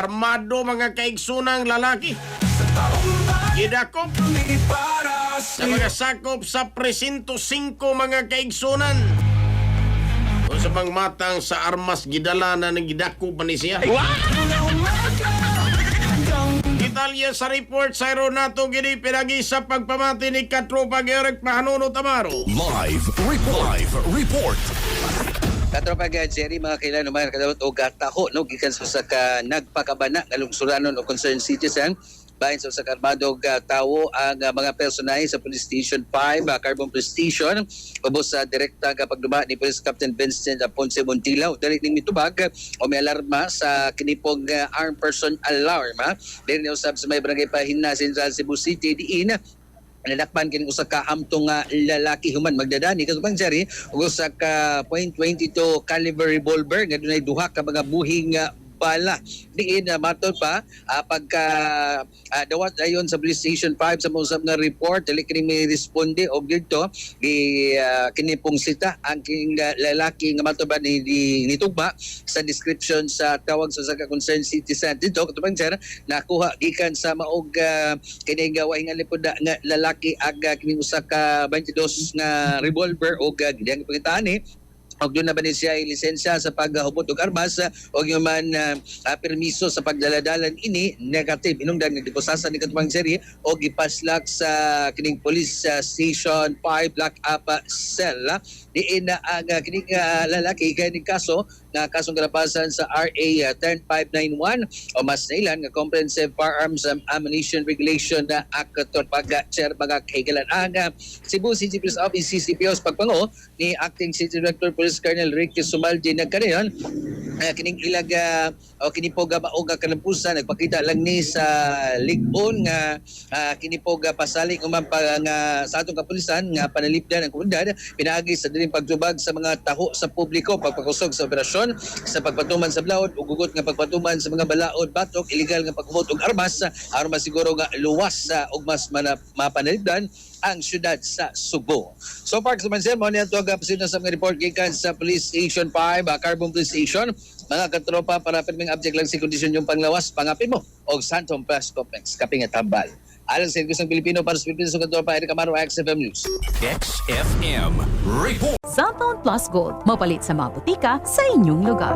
armado mga kaigsunang lalaki. Gidakop sa mga sakop sa presinto 5 mga kaigsunan. Kung sa pangmatang sa armas gidala na nagidakop pa ni siya. Detalye sa report sa Aeronato gini pinagi sa pagpamati ni Katropa Gerek Pahanuno Tamaro. Live report. Katropa Jerry, mga kailan naman kadawat o gataho no gikan sa ka nagpakabana nga lungsuranon o concerned citizen bahin sa karmadog tawo ang mga personahe sa Police Station 5, Carbon Police Station, ubos sa direkta kapag duma ni Police Captain Vincent Ponce Montilla. Dali ning mitubag o may alarma sa kinipong armed person alarm. Dili ni usab sa may barangay Pahina, Central Cebu City diin nadakpan kini usa ka amtong lalaki human magdadani kasubang Jerry usa ka .22 caliber revolver nga dunay duha ka mga buhing bala. Diin matod pa pagka dawat ayon sa Police Station 5 sa musab nga report dili kini may responde og dito kini pong sita ang king lalaki nga matod ba ni nitugma sa description sa tawag sa concerned citizen dito katubang sir nakuha gikan sa maog kini gawaing lipod nga lalaki aga kini usa ka 22 nga revolver og gidang pangitaan ni og doon na ba siya lisensya sa paghubot og armas o yung man permiso sa pagdaladalan ini negative inungdan nga deposasa ni katubang seri o gipaslak sa kining police station 5 lock up cell diin na ang kining lalaki kay ning kaso na kasong kalapasan sa RA 10591 o mas nailan nga Comprehensive Firearms and Ammunition Regulation na Act pag-chair mga kaigalan ang Cebu City Police Office CCPO's pagpango ni Acting City Director Police Colonel Ricky Sumaldi nagkanayon kining ilag o kinipoga maoga kalampusan nagpakita lang ni sa ligon nga kinipoga pasaling umang nga sa atong kapulisan nga panalipdan ang komunidad pinaagi sa dining pagtubag sa mga taho sa publiko pagpakusog sa operasyon sa pagpatuman sa balaod ug gugot nga pagpatuman sa mga balaod batok illegal nga paghubot og armas aron masiguro nga luwas ug mas mapanalipdan ang syudad sa Subo. So far, Kumanser, mo niya ito ang sa mga report gikan sa Police Station 5, Carbon Police Station. Mga katropa, para pirming object lang si kondisyon yung panglawas, pangapin mo, o Santom Press Complex, kaping at tambal. Alang sa Igusang Pilipino para sa Pilipino sa katropa, Eric Amaro, XFM News. XFM report. Santon Plus Gold, mapalit sa mga butika sa inyong lugar.